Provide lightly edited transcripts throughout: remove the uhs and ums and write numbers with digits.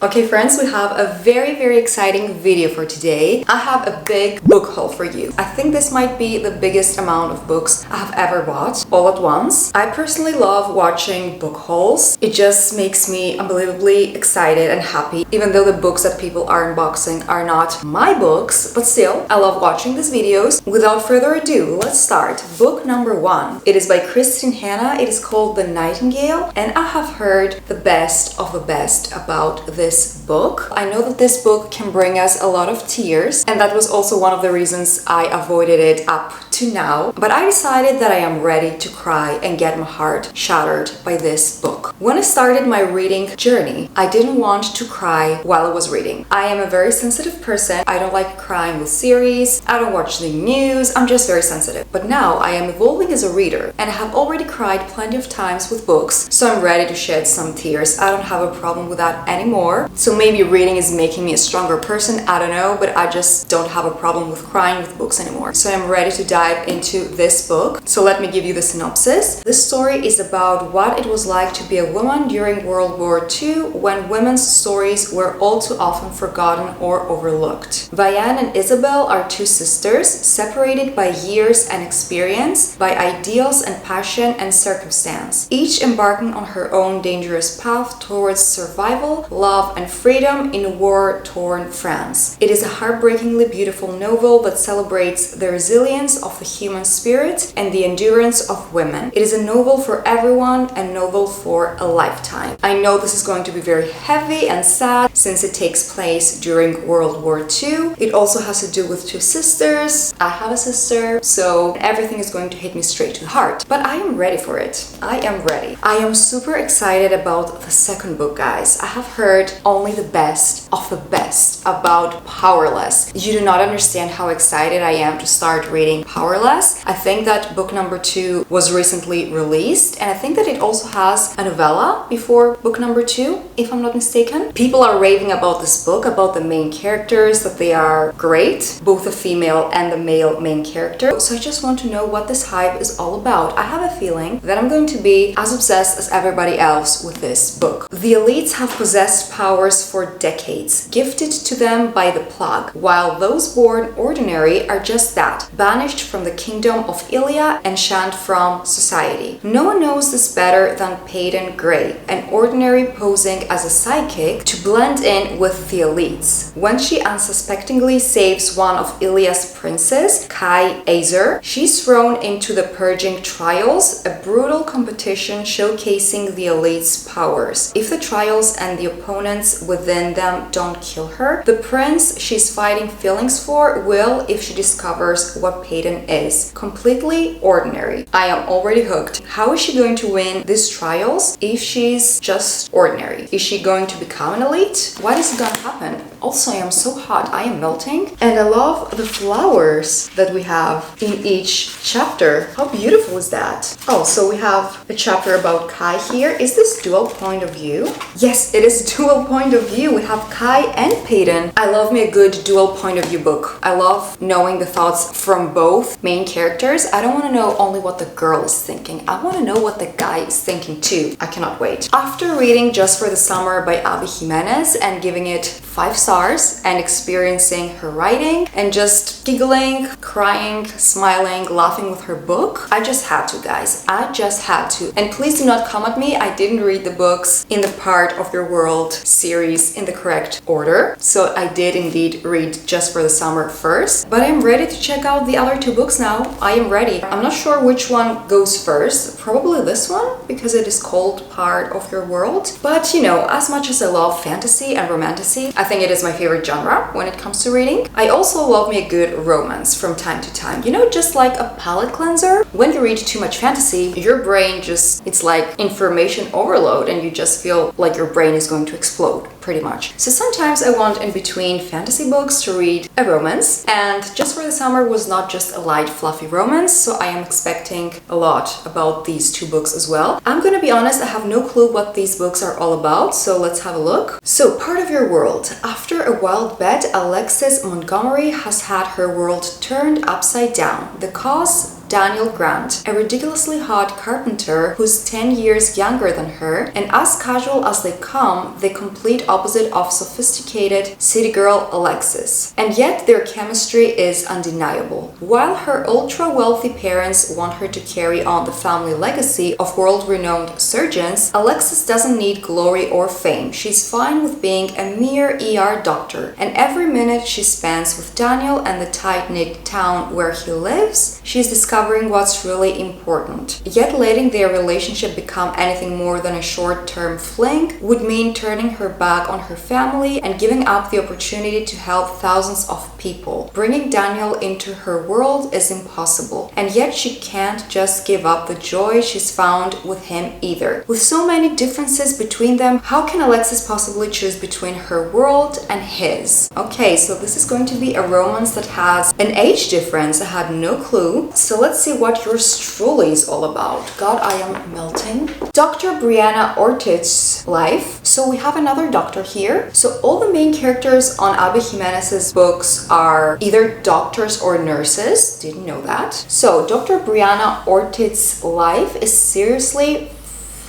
Okay friends, we have a very exciting video for today. I have a big book haul for you. I think this might be the biggest amount of books I have ever bought all at once. I personally love watching book hauls. It just makes me unbelievably excited and happy, even though the books that people are unboxing are not my books, but still, I love watching these videos. Without further ado, let's start. Book number 1. It is by Christine Hanna. It is called The Nightingale, and I have heard the best of the best about this book. I know that this book can bring us a lot of tears, and that was also one of the reasons I avoided it up to now, but I decided that I am ready to cry and get my heart shattered by this book. When I started my reading journey, I didn't want to cry while I was reading. I am a very sensitive person. I don't like crying with series. I don't watch the news. I'm just very sensitive. But now I am evolving as a reader, and I have already cried plenty of times with books, so I'm ready to shed some tears. I don't have a problem with that anymore. So maybe reading is making me a stronger person, I don't know, but I just don't have a problem with crying with books anymore. So I'm ready to dive into this book. So let me give you the synopsis. This story is about what it was like to be a woman during World War II, when women's stories were all too often forgotten or overlooked. Vianne and Isabel are two sisters, separated by years and experience, by ideals and passion and circumstance, each embarking on her own dangerous path towards survival, love, and freedom in war-torn France. It is a heartbreakingly beautiful novel that celebrates the resilience of the human spirit and the endurance of women. It is a novel for everyone, a novel for a lifetime. I know this is going to be very heavy and sad since it takes place during World War II. It also has to do with two sisters. I have a sister, so everything is going to hit me straight to the heart. But I am ready for it. I am ready. I am super excited about the second book, guys. I have heard only the best of the best about Powerless. You do not understand how excited I am to start reading Powerless. I think that book number 2 was recently released, and I think that it also has a novella before book number 2, if I'm not mistaken. People are raving about this book, about the main characters, that they are great, both the female and the male main character. So I just want to know what this hype is all about. I have a feeling that I'm going to be as obsessed as everybody else with this book. The elites have possessed powers for decades, gifted to them by the plague, while those born ordinary are just that, banished from the kingdom of Ilia and shunned from society. No one knows this better than Peyton Gray, an ordinary posing as a psychic to blend in with the elites. When she unsuspectingly saves one of Ilia's princes, Kai Azer, she's thrown into the purging trials, a brutal competition showcasing the elites' powers. If the trials and the opponents within them don't kill her, the prince she's fighting feelings for will if she discovers what Peyton is. Completely ordinary. I am already hooked. How is she going to win these trials if she's just ordinary? Is she going to become an elite? What is going to happen? Also, I am so hot. I am melting. And I love the flowers that we have in each chapter. How beautiful is that? Oh, so we have a chapter about Kai here. Is this dual point of view? Yes, it is dual point of view. We have Kai and Peyton. I love me a good dual point of view book. I love knowing the thoughts from both main characters. I don't want to know only what the girl is thinking. I want to know what the guy is thinking too. I cannot wait. After reading Just for the Summer by Abby Jimenez and giving it 5 stars and experiencing her writing and just giggling, crying, smiling, laughing with her book, I just had to, guys. I just had to. And please do not come at me. I didn't read the books in the Part of Your World series in the correct order. So I did indeed read Just for the Summer first, but I'm ready to check out the other 2 books now. I am ready. I'm not sure which one goes first. Probably this one, because it is called Part of Your World. But you know, as much as I love fantasy and romantasy, I think it is my favorite genre when it comes to reading. I also love me a good romance from time to time. You know, just like a palate cleanser. When you read too much fantasy, your brain just, it's like information overload, and you just feel like your brain is going to explode, pretty much. So sometimes I want in between fantasy books to read a romance, and Just for the Summer was not just a light, fluffy romance, so I am expecting a lot about these 2 books as well. I'm gonna be honest, I have no clue what these books are all about, so let's have a look. So, Part of Your World. After a wild bet, Alexis Montgomery has had her world turned upside down. The cause Daniel Grant, a ridiculously hot carpenter who's 10 years younger than her, and as casual as they come, the complete opposite of sophisticated city girl Alexis. And yet their chemistry is undeniable. While her ultra-wealthy parents want her to carry on the family legacy of world-renowned surgeons, Alexis doesn't need glory or fame. She's fine with being a mere ER doctor, and every minute she spends with Daniel and the tight-knit town where he lives, she's discovering what's really important. Yet letting their relationship become anything more than a short-term fling would mean turning her back on her family and giving up the opportunity to help thousands of people. Bringing Daniel into her world is impossible, and yet she can't just give up the joy she's found with him either. With so many differences between them, how can Alexis possibly choose between her world and his? Okay, so this is going to be a romance that has an age difference. I had no clue. So let's see what yours truly is all about. God, I am melting. Dr. Brianna Ortiz's life. So we have another doctor here. So all the main characters on Abby Jimenez's books are either doctors or nurses. Didn't know that. So Dr. Brianna Ortiz's life is seriously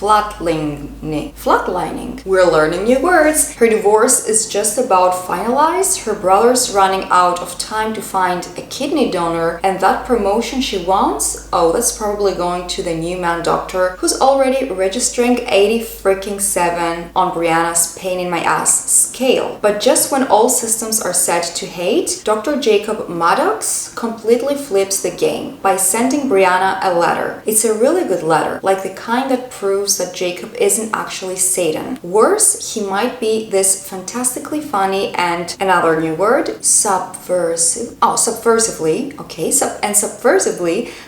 flatlining. We're learning new words. Her divorce is just about finalized. Her brother's running out of time to find a kidney donor, and that promotion she wants, oh, that's probably going to the new man doctor who's already registering 87 on Brianna's pain in my ass scale. But just when all systems are set to hate, Dr. Jacob Maddox completely flips the game by sending Brianna a letter. It's a really good letter, like the kind that proves that Jacob isn't actually Satan. Worse, he might be this fantastically funny and another new word, subversively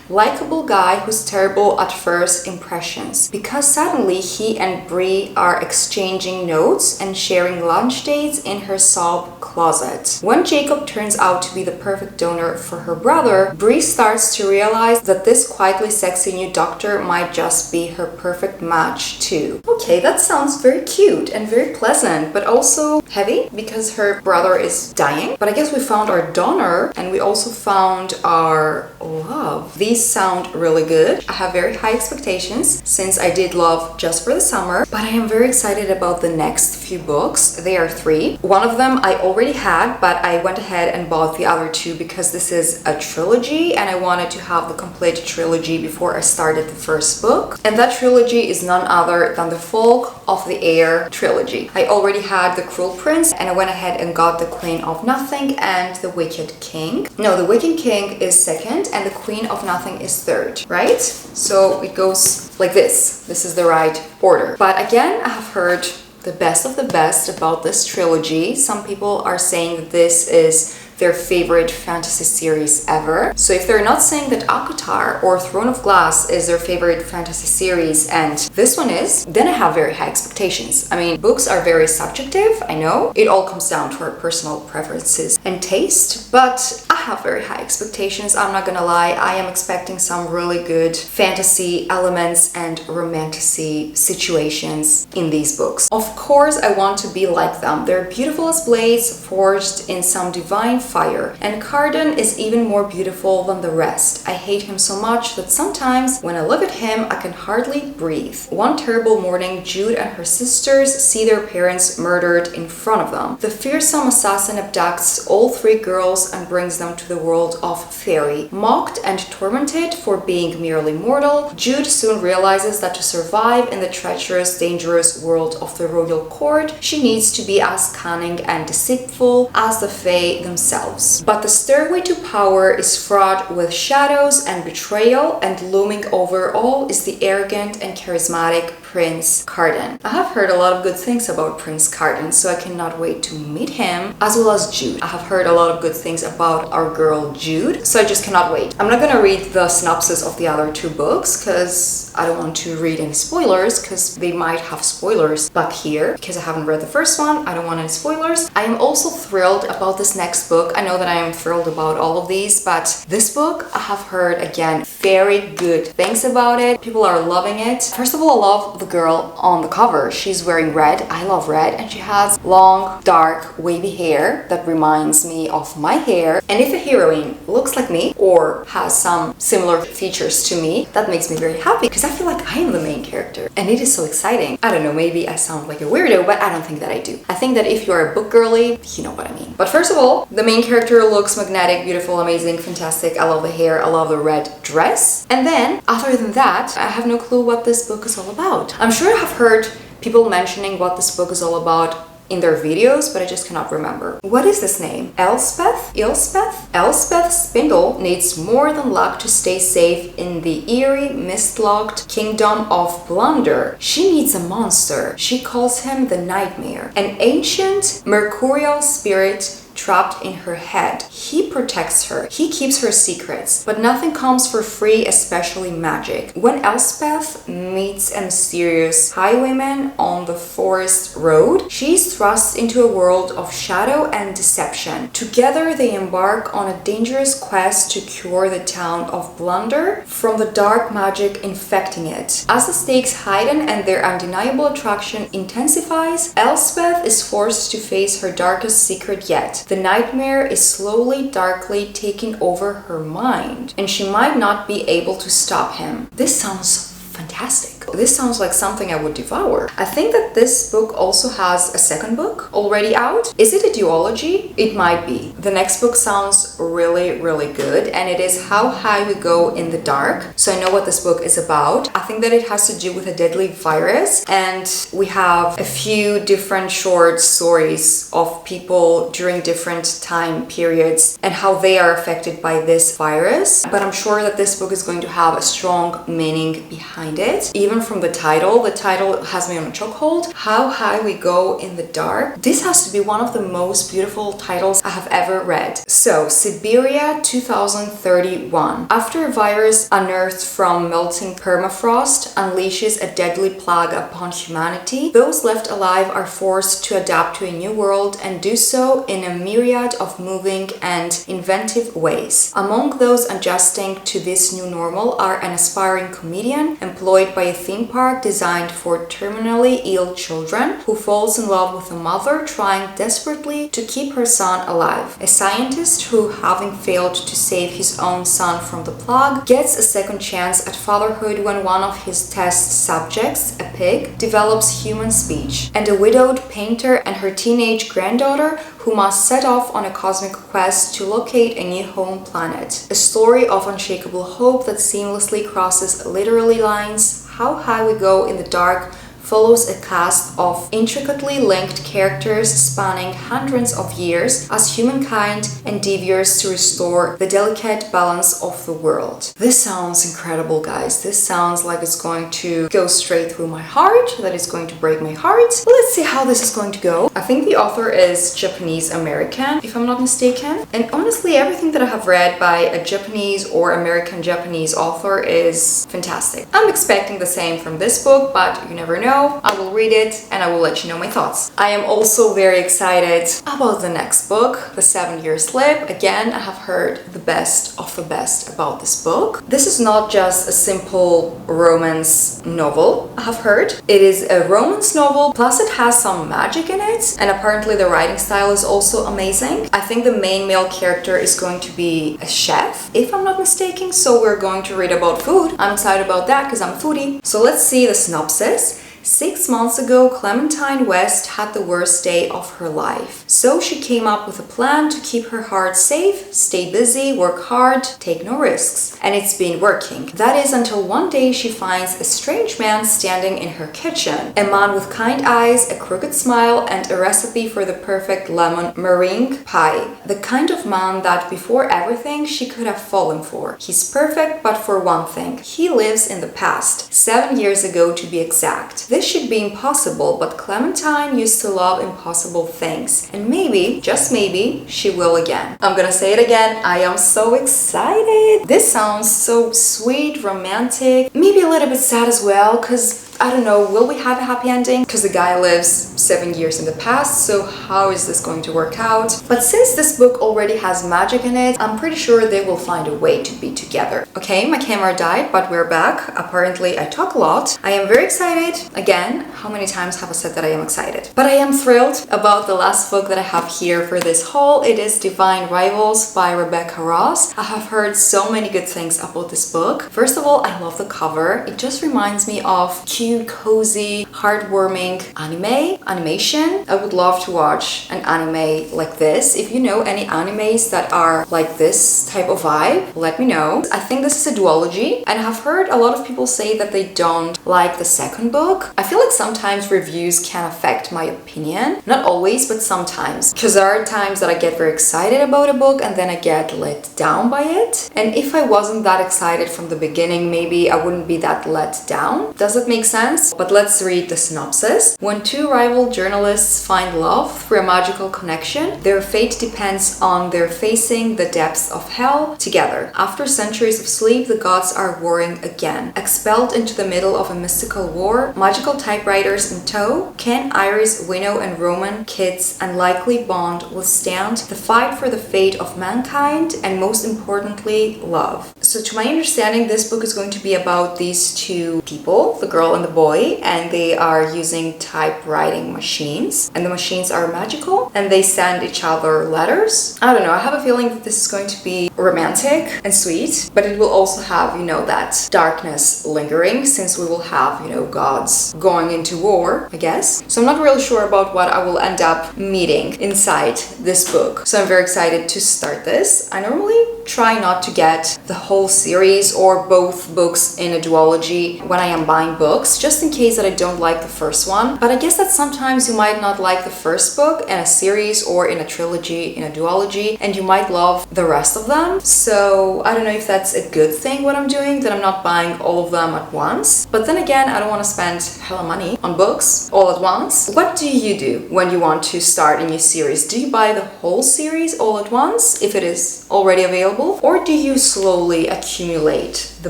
likable guy who's terrible at first impressions, because suddenly he and Brie are exchanging notes and sharing lunch dates in her sob closet. When Jacob turns out to be the perfect donor for her brother, Brie starts to realize that this quietly sexy new doctor might just be her perfect match too. Okay, that sounds very cute and very pleasant, but also heavy because her brother is dying. But I guess we found our donor and we also found our love. These sound really good. I have very high expectations since I did love Just for the Summer, but I am very excited about the next few books. They are 3. One of them I already had, but I went ahead and bought the other 2 because this is a trilogy and I wanted to have the complete trilogy before I started the first book. And that trilogy is none other than the Folk of the Air trilogy. I already had The Cruel Prince and I went ahead and got The Queen of Nothing and The Wicked King. No, The Wicked King is second and The Queen of Nothing is third, right? So it goes like this. This is the right order. But again, I have heard the best of the best about this trilogy. Some people are saying that this is their favorite fantasy series ever. So if they're not saying that ACOTAR or Throne of Glass is their favorite fantasy series and this one is, then I have very high expectations. I mean, books are very subjective, I know. It all comes down to our personal preferences and taste, but I have very high expectations. I'm not gonna lie, I am expecting some really good fantasy elements and romantasy situations in these books. Of course, I want to be like them. They're beautiful as blades, forged in some divine fire, and Carden is even more beautiful than the rest. I hate him so much that sometimes when I look at him I can hardly breathe. One terrible morning, Jude and her sisters see their parents murdered in front of them. The fearsome assassin abducts all 3 girls and brings them to the world of fairy. Mocked and tormented for being merely mortal, Jude soon realizes that to survive in the treacherous, dangerous world of the royal court, she needs to be as cunning and deceitful as the Fae themselves. But the stairway to power is fraught with shadows and betrayal, and looming over all is the arrogant and charismatic Prince Carden. I have heard a lot of good things about Prince Carden, so I cannot wait to meet him, as well as Jude. I have heard a lot of good things about our girl Jude, so I just cannot wait. I'm not gonna read the synopsis of the other 2 books because I don't want to read any spoilers, because they might have spoilers back here, because I haven't read the first one. I don't want any spoilers. I am also thrilled about this next book. I know that I am thrilled about all of these, but this book I have heard again very good things about it. People are loving it. First of all, I love the the girl on the cover. She's wearing red. I love red. And she has long, dark, wavy hair that reminds me of my hair. And if a heroine looks like me or has some similar features to me, that makes me very happy because I feel like I am the main character. And it is so exciting. I don't know, maybe I sound like a weirdo, but I don't think that I do. I think that if you're a book girly, you know what I mean. But first of all, the main character looks magnetic, beautiful, amazing, fantastic. I love the hair. I love the red dress. And then, other than that, I have no clue what this book is all about. I'm sure I have heard people mentioning what this book is all about in their videos, but I just cannot remember. What is this name? Elspeth? Ilspeth? Elspeth Spindle needs more than luck to stay safe in the eerie, mist-locked kingdom of Blunder. She needs a monster. She calls him the Nightmare, an ancient, mercurial spirit trapped in her head. He protects her. He keeps her secrets. But nothing comes for free, especially magic. When Elspeth meets a mysterious highwayman on the forest road, she's thrust into a world of shadow and deception. Together, they embark on a dangerous quest to cure the town of Blunder from the dark magic infecting it. As the stakes heighten and their undeniable attraction intensifies, Elspeth is forced to face her darkest secret yet. The nightmare is slowly, darkly taking over her mind, and she might not be able to stop him. This sounds fantastic. This sounds like something I would devour. I think that this book also has a second book already out. Is it a duology? It might be. The next book sounds really, really good, and it is How High We Go in the Dark. So I know what this book is about. I think that it has to do with a deadly virus, and we have a few different short stories of people during different time periods and how they are affected by this virus. But I'm sure that this book is going to have a strong meaning behind it. Even from the title has me on a chokehold. How High We Go in the Dark. This has to be one of the most beautiful titles I have ever read. So, Siberia 2031. After a virus unearthed from melting permafrost unleashes a deadly plague upon humanity, those left alive are forced to adapt to a new world and do so in a myriad of moving and inventive ways. Among those adjusting to this new normal are an aspiring comedian employed by a theme park designed for terminally ill children who falls in love with a mother trying desperately to keep her son alive. A scientist who, having failed to save his own son from the plague, gets a second chance at fatherhood when one of his test subjects, a pig, develops human speech. And a widowed painter and her teenage granddaughter who must set off on a cosmic quest to locate a new home planet. A story of unshakable hope that seamlessly crosses literary lines. How High We Go in the Dark follows a cast of intricately linked characters spanning hundreds of years as humankind endeavors to restore the delicate balance of the world. This sounds incredible, guys. This sounds like it's going to go straight through my heart, that it's going to break my heart. Let's see how this is going to go. I think the author is Japanese-American, if I'm not mistaken. And honestly, everything that I have read by a Japanese or American-Japanese author is fantastic. I'm expecting the same from this book, but you never know. I will read it and I will let you know my thoughts. I am also very excited about the next book, The 7-Year Slip. Again, I have heard the best of the best about this book. This is not just a simple romance novel, I have heard. It is a romance novel, plus it has some magic in it, and apparently the writing style is also amazing. I think the main male character is going to be a chef, if I'm not mistaken, so we're going to read about food. I'm excited about that because I'm a foodie. So let's see the synopsis. 6 months ago, Clementine West had the worst day of her life. So she came up with a plan to keep her heart safe, stay busy, work hard, take no risks. And it's been working. That is until one day she finds a strange man standing in her kitchen. A man with kind eyes, a crooked smile, and a recipe for the perfect lemon meringue pie. The kind of man that before everything she could have fallen for. He's perfect, but for one thing. He lives in the past. 7 years ago to be exact. This should be impossible, but Clementine used to love impossible things. And maybe, just maybe, she will again. I'm gonna say it again. I am so excited. This sounds so sweet, romantic, maybe a little bit sad as well, because I don't know, will we have a happy ending? Because the guy lives 7 years in the past, so how is this going to work out? But since this book already has magic in it, I'm pretty sure they will find a way to be together. Okay, my camera died, but we're back. Apparently I talk a lot. I am very excited. Again, how many times have I said that I am excited? But I am thrilled about the last book that I have here for this haul. It is Divine Rivals by Rebecca Ross. I have heard so many good things about this book. First of all, I love the cover. It just reminds me of cute, cozy, heartwarming animation. I would love to watch an anime like this. If you know any animes that are like this type of vibe, let me know. I think this is a duology, and I've heard a lot of people say that they don't like the second book. I feel like sometimes reviews can affect my opinion. Not always, but sometimes. Because there are times that I get very excited about a book and then I get let down by it. And if I wasn't that excited from the beginning, maybe I wouldn't be that let down. Does it make sense? But let's read the synopsis. When two rival journalists find love through a magical connection, their fate depends on their facing the depths of hell together. After centuries of sleep, the gods are warring again. Expelled into the middle of a mystical war, magical typewriters in tow, can Iris, Winnow, and Roman, Kit's unlikely bond withstand the fight for the fate of mankind and, most importantly, love? So to my understanding, this book is going to be about these two people, the girl and the boy, and they are using typewriting machines, and the machines are magical and they send each other letters. I don't know, I have a feeling that this is going to be romantic and sweet, but it will also have, you know, that darkness lingering, since we will have, you know, gods going into war, I guess. So I'm not really sure about what I will end up meeting inside this book. So I'm very excited to start this. I normally try not to get the whole series or both books in a duology when I am buying books, just in case that I don't like the first one. But I guess that sometimes you might not like the first book in a series or in a trilogy, in a duology, and you might love the rest of them. So I don't know if that's a good thing what I'm doing, that I'm not buying all of them at once. But then again, I don't want to spend hella money on books all at once. What do you do when you want to start a new series? Do you buy the whole series all at once if it is already available? Or do you slowly accumulate the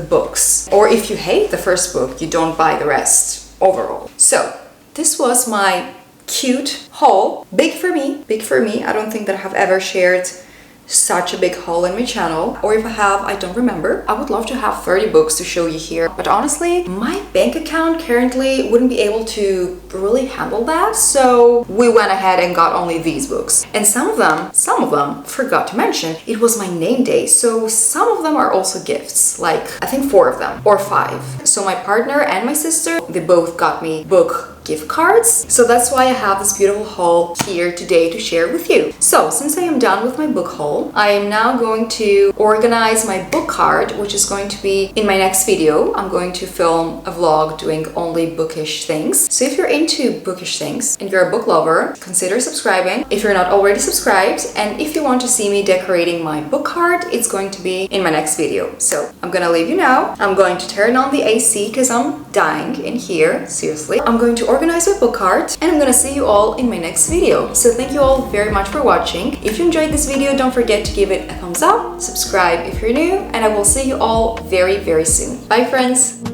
books? Or if you hate the first book, you don't buy the rest overall. So this was my cute haul. Big for me. I don't think that I have ever shared such a big haul in my channel, or if I have, I don't remember. I would love to have 30 books to show you here, but honestly my bank account currently wouldn't be able to really handle that, so we went ahead and got only these books. And some of them forgot to mention, it was my name day, so some of them are also gifts, like I think 4 of them or 5. So my partner and my sister, they both got me book gift cards. So that's why I have this beautiful haul here today to share with you. So since I am done with my book haul, I am now going to organize my book card, which is going to be in my next video. I'm going to film a vlog doing only bookish things. So if you're into bookish things and you're a book lover, consider subscribing if you're not already subscribed. And if you want to see me decorating my book card, it's going to be in my next video. So I'm gonna leave you now. I'm going to turn on the AC because I'm dying in here, seriously. I'm going to organize my book card, and I'm gonna see you all in my next video. So thank you all very much for watching. If you enjoyed this video, don't forget to give it a thumbs up, subscribe if you're new, and I will see you all very, very soon. Bye friends!